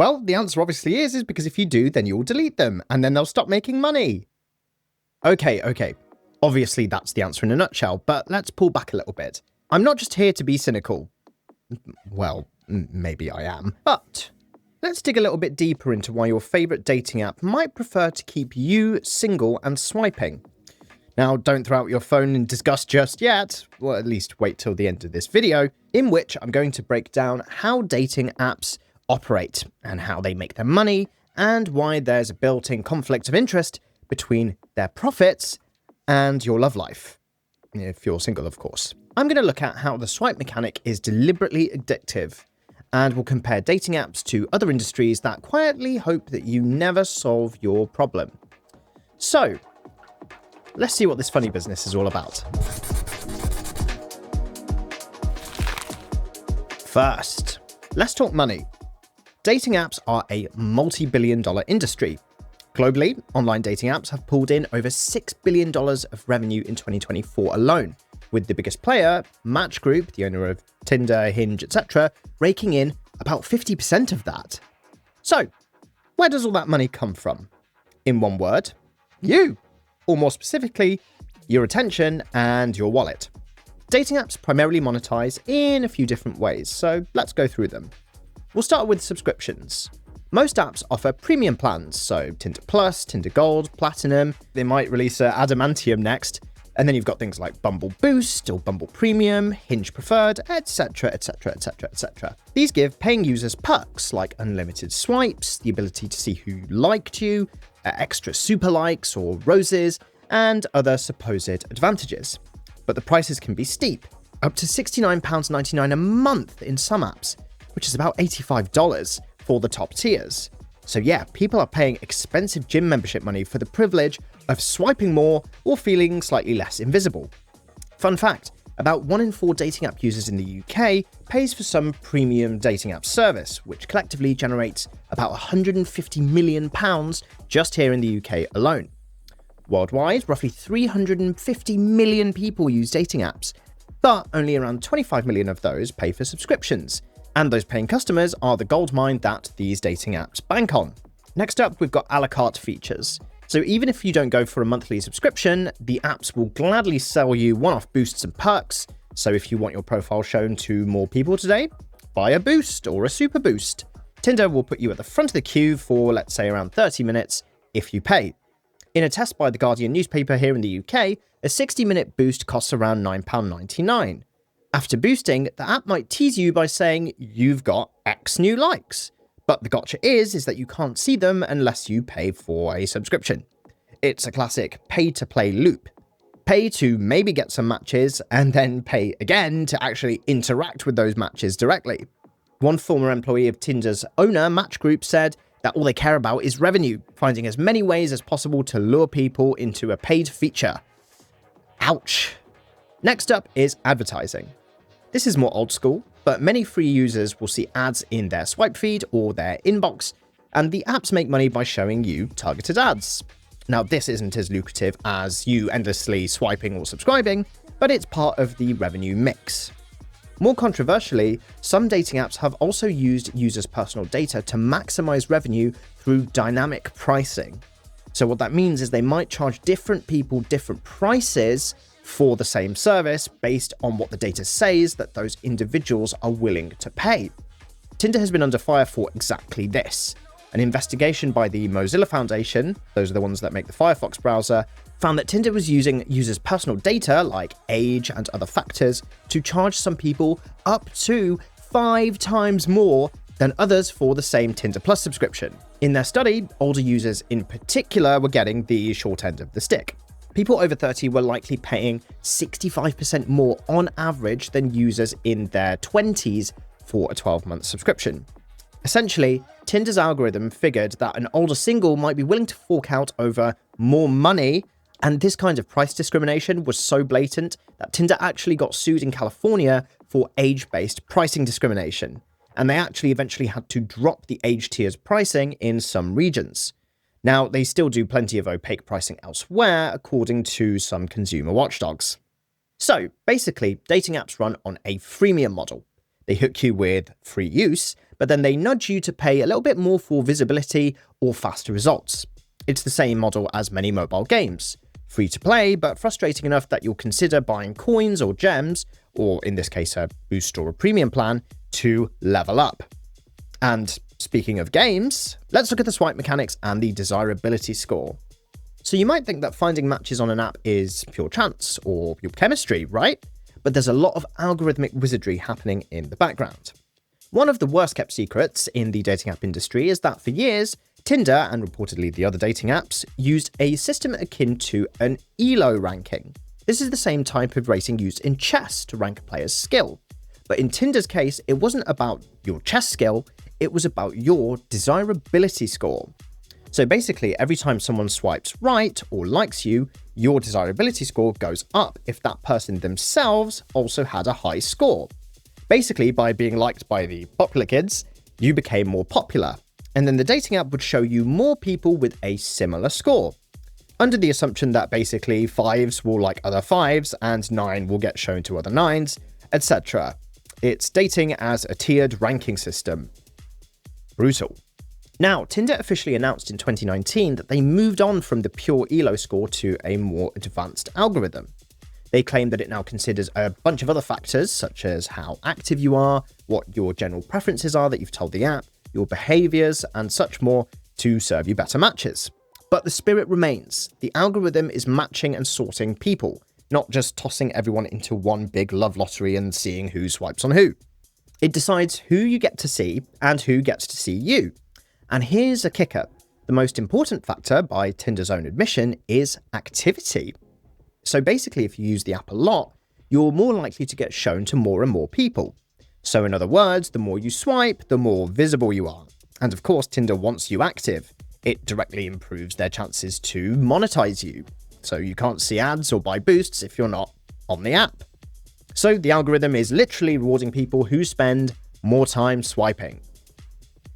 Well, the answer obviously is because if you do, then you'll delete them, and then they'll stop making money. Okay. Obviously, that's the answer in a nutshell, but let's pull back a little bit. I'm not just here to be cynical. Well, maybe I am. But let's dig a little bit deeper into why your favourite dating app might prefer to keep you single and swiping. Now, don't throw out your phone in disgust just yet, or at least wait till the end of this video, in which I'm going to break down how dating apps operate and how they make their money, and why there's a built-in conflict of interest between their profits and your love life. If you're single, of course. I'm going to look at how the swipe mechanic is deliberately addictive, and we'll compare dating apps to other industries that quietly hope that you never solve your problem. So, let's see what this funny business is all about. First, let's talk money. Dating apps are a multi-billion-dollar industry. Globally, online dating apps have pulled in over $6 billion of revenue in 2024 alone, with the biggest player, Match Group, the owner of Tinder, Hinge, etc., raking in about 50% of that. So, where does all that money come from? In one word, you. Or more specifically, your attention and your wallet. Dating apps primarily monetize in a few different ways, so let's go through them. We'll start with subscriptions. Most apps offer premium plans, so Tinder Plus, Tinder Gold, Platinum. They might release Adamantium next. And then you've got things like Bumble Boost or Bumble Premium, Hinge Preferred, etc. These give paying users perks like unlimited swipes, the ability to see who liked you, extra super likes or roses, and other supposed advantages. But the prices can be steep, up to £69.99 a month in some apps, which is about $85 for the top tiers. So yeah, people are paying expensive gym membership money for the privilege of swiping more or feeling slightly less invisible. Fun fact, about 1 in 4 dating app users in the UK pays for some premium dating app service, which collectively generates about £150 million just here in the UK alone. Worldwide, roughly 350 million people use dating apps, but only around 25 million of those pay for subscriptions. And those paying customers are the goldmine that these dating apps bank on. Next up, we've got a la carte features. So even if you don't go for a monthly subscription, the apps will gladly sell you one-off boosts and perks. So if you want your profile shown to more people today, buy a boost or a super boost. Tinder will put you at the front of the queue for, let's say, around 30 minutes if you pay. In a test by The Guardian newspaper here in the UK, a 60-minute boost costs around £9.99. After boosting, the app might tease you by saying you've got X new likes. But the gotcha is that you can't see them unless you pay for a subscription. It's a classic pay-to-play loop. Pay to maybe get some matches, and then pay again to actually interact with those matches directly. One former employee of Tinder's owner, Match Group, said that all they care about is revenue, finding as many ways as possible to lure people into a paid feature. Ouch. Next up is advertising. This is more old school, but many free users will see ads in their swipe feed or their inbox, and the apps make money by showing you targeted ads. Now, this isn't as lucrative as you endlessly swiping or subscribing, but it's part of the revenue mix. More controversially, some dating apps have also used users' personal data to maximize revenue through dynamic pricing. So what that means is they might charge different people different prices for the same service based on what the data says that those individuals are willing to pay. Tinder has been under fire for exactly this. An investigation by the Mozilla Foundation, those are the ones that make the Firefox browser, found that Tinder was using users' personal data like age and other factors to charge some people up to 5 times more than others for the same Tinder Plus subscription. In their study, older users in particular were getting the short end of the stick. People over 30 were likely paying 65% more on average than users in their 20s for a 12-month subscription. Essentially, Tinder's algorithm figured that an older single might be willing to fork out over more money, and this kind of price discrimination was so blatant that Tinder actually got sued in California for age-based pricing discrimination, and they actually eventually had to drop the age tiers pricing in some regions. Now, they still do plenty of opaque pricing elsewhere, according to some consumer watchdogs. So, basically, dating apps run on a freemium model. They hook you with free use, but then they nudge you to pay a little bit more for visibility or faster results. It's the same model as many mobile games. Free to play, but frustrating enough that you'll consider buying coins or gems, or in this case a boost or a premium plan, to level up. And speaking of games, let's look at the swipe mechanics and the desirability score. So you might think that finding matches on an app is pure chance or pure chemistry, right? But there's a lot of algorithmic wizardry happening in the background. One of the worst kept secrets in the dating app industry is that for years, Tinder, and reportedly the other dating apps, used a system akin to an ELO ranking. This is the same type of rating used in chess to rank a player's skill. But in Tinder's case, it wasn't about your chess skill, it was about your desirability score. So basically, every time someone swipes right or likes you, your desirability score goes up if that person themselves also had a high score. Basically, by being liked by the popular kids, you became more popular. And then the dating app would show you more people with a similar score, under the assumption that basically 5s will like other 5s and 9 will get shown to other 9s, etc. It's dating as a tiered ranking system. Brutal. Now, Tinder officially announced in 2019 that they moved on from the pure ELO score to a more advanced algorithm. They claim that it now considers a bunch of other factors, such as how active you are, what your general preferences are that you've told the app, your behaviors, and such more to serve you better matches. But the spirit remains. The algorithm is matching and sorting people, not just tossing everyone into one big love lottery and seeing who swipes on who. It decides who you get to see and who gets to see you. And here's a kicker. The most important factor, by Tinder's own admission, is activity. So basically, if you use the app a lot, you're more likely to get shown to more and more people. So in other words, the more you swipe, the more visible you are. And of course, Tinder wants you active. It directly improves their chances to monetize you. So you can't see ads or buy boosts if you're not on the app. So the algorithm is literally rewarding people who spend more time swiping.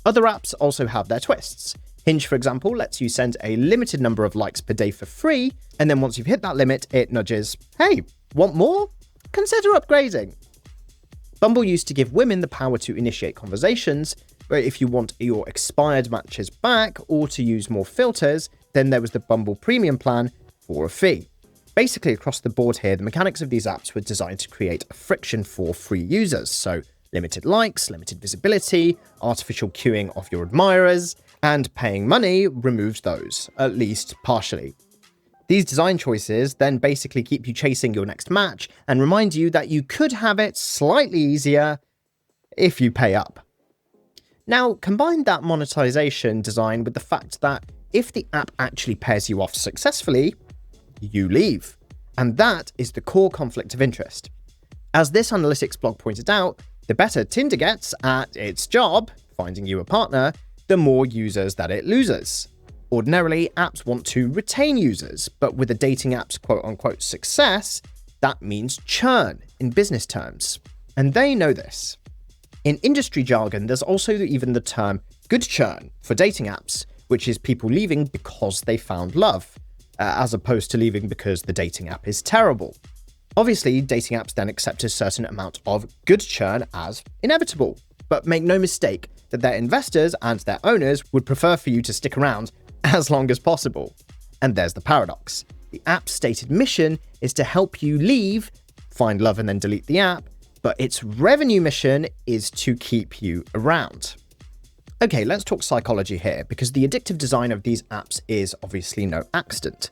Other apps also have their twists. Hinge, for example, lets you send a limited number of likes per day for free, and then once you've hit that limit, it nudges, hey, want more? Consider upgrading. Bumble used to give women the power to initiate conversations, but if you want your expired matches back or to use more filters, then there was the Bumble Premium plan for a fee. Basically, across the board here, the mechanics of these apps were designed to create a friction for free users, so limited likes, limited visibility, artificial queuing of your admirers, and paying money removes those, at least partially. These design choices then basically keep you chasing your next match and remind you that you could have it slightly easier if you pay up. Now, combine that monetization design with the fact that if the app actually pairs you off successfully, you leave. And that is the core conflict of interest. As this analytics blog pointed out, the better Tinder gets at its job, finding you a partner, the more users that it loses. Ordinarily, apps want to retain users, but with a dating app's quote-unquote success, that means churn in business terms. And they know this. In industry jargon, there's also even the term good churn for dating apps, which is people leaving because they found love, as opposed to leaving because the dating app is terrible. Obviously, dating apps then accept a certain amount of good churn as inevitable, but make no mistake that their investors and their owners would prefer for you to stick around as long as possible. And there's the paradox. The app's stated mission is to help you leave, find love and then delete the app, but its revenue mission is to keep you around. Okay, let's talk psychology here, because the addictive design of these apps is obviously no accident.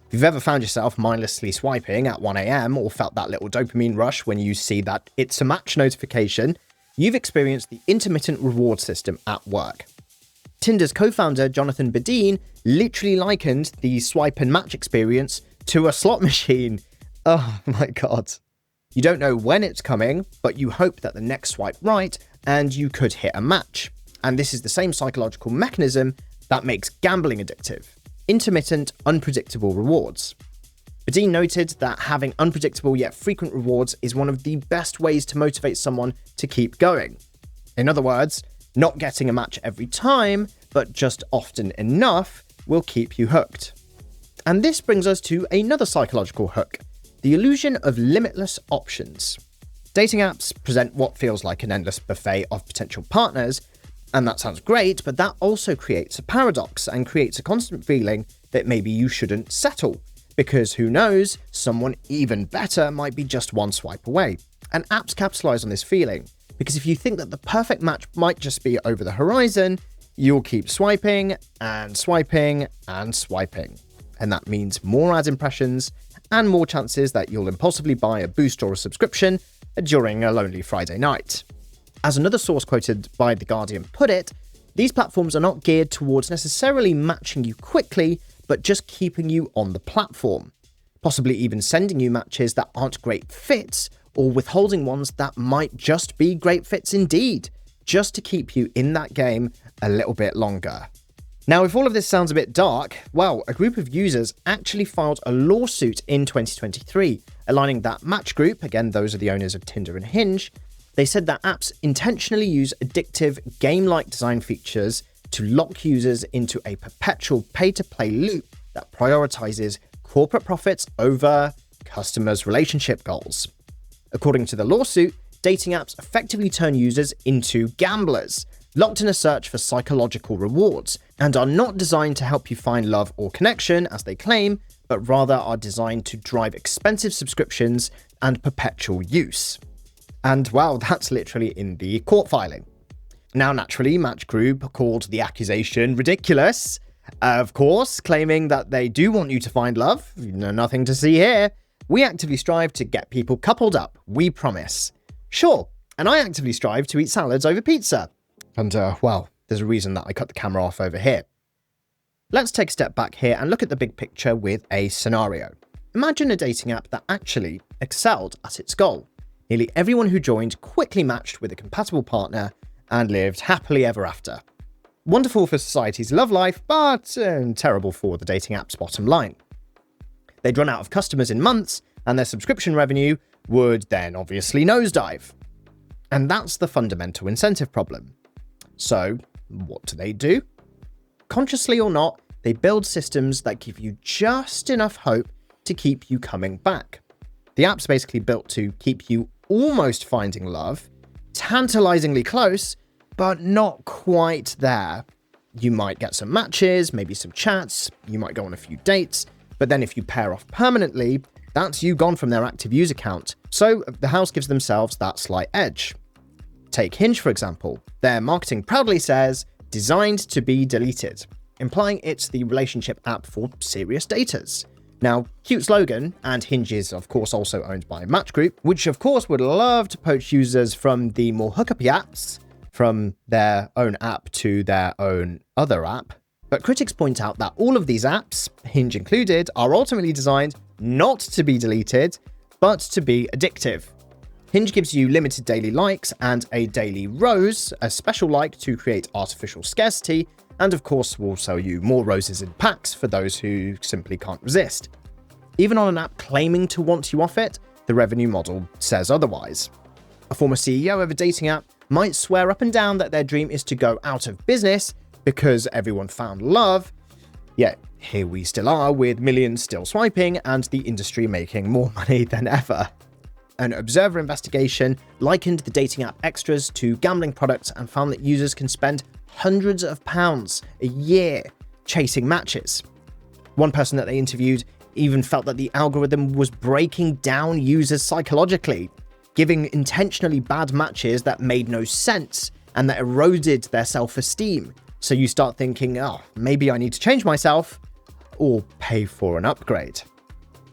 If you've ever found yourself mindlessly swiping at 1 a.m. or felt that little dopamine rush when you see that it's a match notification, you've experienced the intermittent reward system at work. Tinder's co-founder Jonathan Badeen literally likened the swipe and match experience to a slot machine. Oh my god. You don't know when it's coming, but you hope that the next swipe right and you could hit a match. And this is the same psychological mechanism that makes gambling addictive. Intermittent, unpredictable rewards. Badeen noted that having unpredictable yet frequent rewards is one of the best ways to motivate someone to keep going. In other words, not getting a match every time, but just often enough, will keep you hooked. And this brings us to another psychological hook, the illusion of limitless options. Dating apps present what feels like an endless buffet of potential partners, And that sounds great, but that also creates a paradox and creates a constant feeling that maybe you shouldn't settle, because who knows, someone even better might be just one swipe away. And apps capitalize on this feeling, because if you think that the perfect match might just be over the horizon, you'll keep swiping and swiping and swiping. And that means more ad impressions and more chances that you'll impulsively buy a boost or a subscription during a lonely Friday night. As another source quoted by The Guardian put it, these platforms are not geared towards necessarily matching you quickly, but just keeping you on the platform, possibly even sending you matches that aren't great fits, or withholding ones that might just be great fits indeed, just to keep you in that game a little bit longer. Now, if all of this sounds a bit dark, well, a group of users actually filed a lawsuit in 2023, aligning that Match Group, again, those are the owners of Tinder and Hinge, they said that apps intentionally use addictive, game-like design features to lock users into a perpetual pay-to-play loop that prioritizes corporate profits over customers' relationship goals. According to the lawsuit, dating apps effectively turn users into gamblers, locked in a search for psychological rewards, and are not designed to help you find love or connection, as they claim, but rather are designed to drive expensive subscriptions and perpetual use. And well, that's literally in the court filing. Now, naturally, Match Group called the accusation ridiculous, of course, claiming that they do want you to find love. Nothing to see here. We actively strive to get people coupled up, we promise. Sure, and I actively strive to eat salads over pizza. And, well, there's a reason that I cut the camera off over here. Let's take a step back here and look at the big picture with a scenario. Imagine a dating app that actually excelled at its goal. Nearly everyone who joined quickly matched with a compatible partner and lived happily ever after. Wonderful for society's love life, but terrible for the dating app's bottom line. They'd run out of customers in months, and their subscription revenue would then obviously nosedive. And that's the fundamental incentive problem. So, what do? Consciously or not, they build systems that give you just enough hope to keep you coming back. The app's basically built to keep you almost finding love, tantalizingly close, but not quite there. You might get some matches, maybe some chats, you might go on a few dates, but then if you pair off permanently, that's you gone from their active user count. So the house gives themselves that slight edge. Take Hinge, for example. Their marketing proudly says, designed to be deleted, implying it's the relationship app for serious daters. Now, cute slogan, and Hinge is of course also owned by Match Group, which of course would love to poach users from the more hookup apps, from their own app to their own other app. But critics point out that all of these apps, Hinge included, are ultimately designed not to be deleted, but to be addictive. Hinge gives you limited daily likes and a daily rose, a special like to create artificial scarcity, and of course will sell you more roses in packs for those who simply can't resist. Even on an app claiming to want you off it, the revenue model says otherwise. A former CEO of a dating app might swear up and down that their dream is to go out of business because everyone found love, yet here we still are with millions still swiping and the industry making more money than ever. An Observer investigation likened the dating app extras to gambling products and found that users can spend hundreds of pounds a year chasing matches. One person that they interviewed even felt that the algorithm was breaking down users psychologically, giving intentionally bad matches that made no sense and that eroded their self-esteem. So you start thinking, oh, maybe I need to change myself or pay for an upgrade.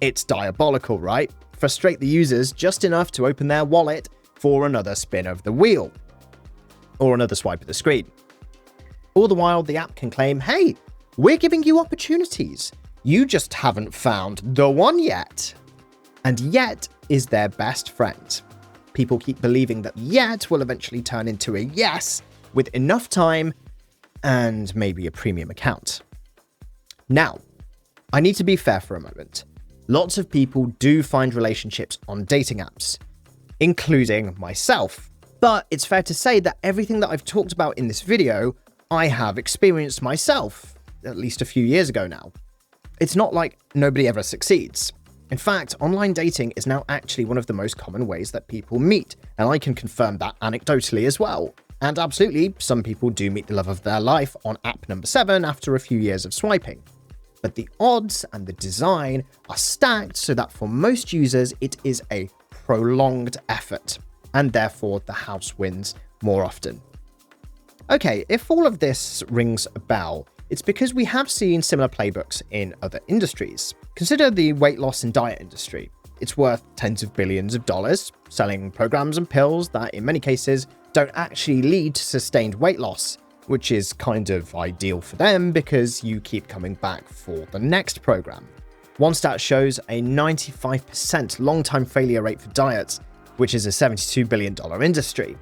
It's diabolical, right? Frustrate the users just enough to open their wallet for another spin of the wheel or another swipe of the screen. All the while, the app can claim, hey, we're giving you opportunities. You just haven't found the one yet. And yet is their best friend. People keep believing that yet will eventually turn into a yes with enough time and maybe a premium account. Now, I need to be fair for a moment. Lots of people do find relationships on dating apps, including myself. But it's fair to say that everything that I've talked about in this video, I have experienced myself, at least a few years ago now. It's not like nobody ever succeeds. In fact, online dating is now actually one of the most common ways that people meet, and I can confirm that anecdotally as well. And absolutely, some people do meet the love of their life on app number 7 after a few years of swiping. But the odds and the design are stacked so that for most users, it is a prolonged effort, and therefore the house wins more often. Okay, if all of this rings a bell, it's because we have seen similar playbooks in other industries. Consider the weight loss and diet industry. It's worth tens of billions of dollars, selling programs and pills that in many cases don't actually lead to sustained weight loss, which is kind of ideal for them because you keep coming back for the next program. One stat shows a 95% long-time failure rate for diets, which is a $72 billion industry.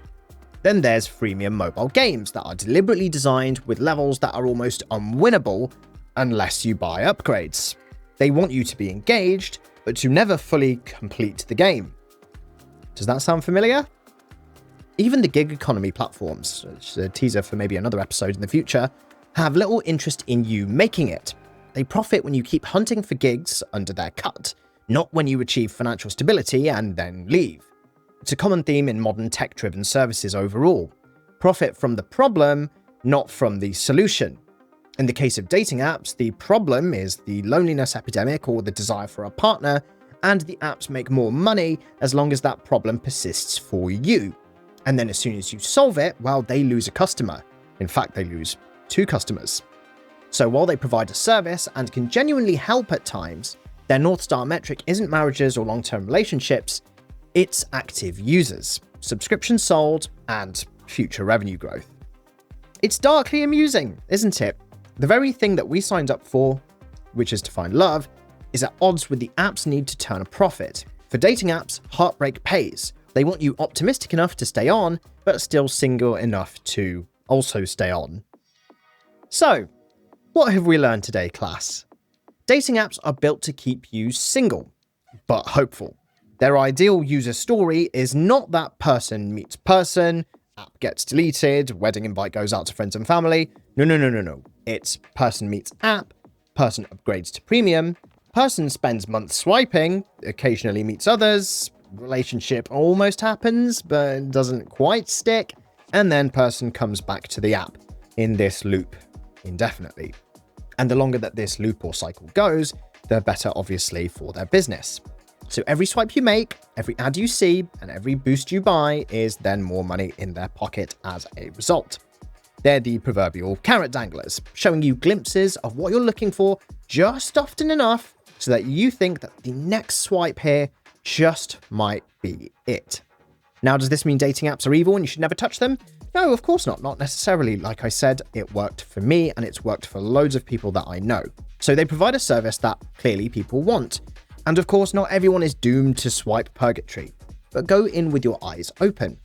Then there's freemium mobile games that are deliberately designed with levels that are almost unwinnable unless you buy upgrades. They want you to be engaged, but to never fully complete the game. Does that sound familiar? Even the gig economy platforms, which is a teaser for maybe another episode in the future, have little interest in you making it. They profit when you keep hunting for gigs under their cut, not when you achieve financial stability and then leave. It's a common theme in modern tech-driven services overall. Profit from the problem, not from the solution. In the case of dating apps, the problem is the loneliness epidemic or the desire for a partner, and the apps make more money as long as that problem persists for you. And then as soon as you solve it, well, they lose a customer. In fact, they lose 2 customers. So while they provide a service and can genuinely help at times, their North Star metric isn't marriages or long-term relationships, it's active users, subscriptions sold, and future revenue growth. It's darkly amusing, isn't it? The very thing that we signed up for, which is to find love, is at odds with the app's need to turn a profit. For dating apps, heartbreak pays. They want you optimistic enough to stay on, but still single enough to also stay on. So, what have we learned today, class? Dating apps are built to keep you single, but hopeful. Their ideal user story is not that person meets person, app gets deleted, wedding invite goes out to friends and family. No. It's person meets app, person upgrades to premium, person spends months swiping, occasionally meets others, relationship almost happens but doesn't quite stick, and then person comes back to the app in this loop indefinitely. And the longer that this loop or cycle goes, the better obviously for their business. So every swipe you make, every ad you see, and every boost you buy is then more money in their pocket as a result. They're the proverbial carrot danglers, showing you glimpses of what you're looking for just often enough so that you think that the next swipe here just might be it. Now, does this mean dating apps are evil and you should never touch them? No, of course not. Not necessarily. Like I said, it worked for me and it's worked for loads of people that I know. So they provide a service that clearly people want. And of course, not everyone is doomed to swipe purgatory, but go in with your eyes open.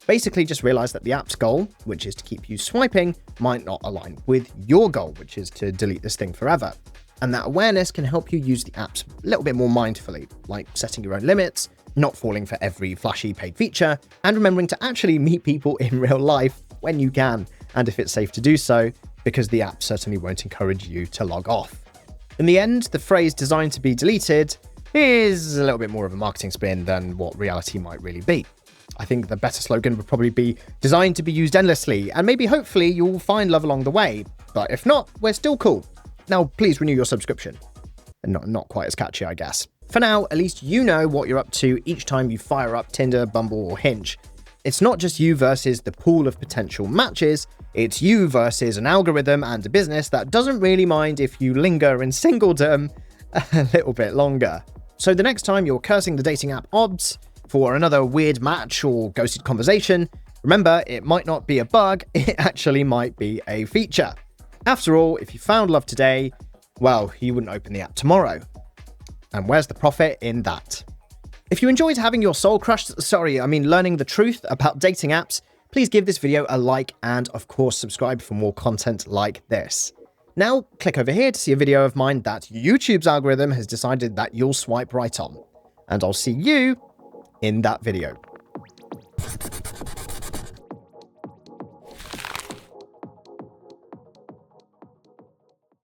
Basically, just realize that the app's goal, which is to keep you swiping, might not align with your goal, which is to delete this thing forever. And that awareness can help you use the apps a little bit more mindfully, like setting your own limits, not falling for every flashy paid feature, and remembering to actually meet people in real life when you can, and if it's safe to do so, because the app certainly won't encourage you to log off. In the end, the phrase designed to be deleted is a little bit more of a marketing spin than what reality might really be. I think the better slogan would probably be designed to be used endlessly, and maybe hopefully you'll find love along the way, but if not, we're still cool. Now, please renew your subscription. Not quite as catchy, I guess. For now, at least you know what you're up to each time you fire up Tinder, Bumble, or Hinge. It's not just you versus the pool of potential matches, it's you versus an algorithm and a business that doesn't really mind if you linger in singledom a little bit longer. So the next time you're cursing the dating app odds for another weird match or ghosted conversation, remember, it might not be a bug, it actually might be a feature. After all, if you found love today, well, you wouldn't open the app tomorrow. And where's the profit in that? If you enjoyed having your soul crushed, learning the truth about dating apps, please give this video a like and, of course, subscribe for more content like this. Now, click over here to see a video of mine that YouTube's algorithm has decided that you'll swipe right on. And I'll see you in that video.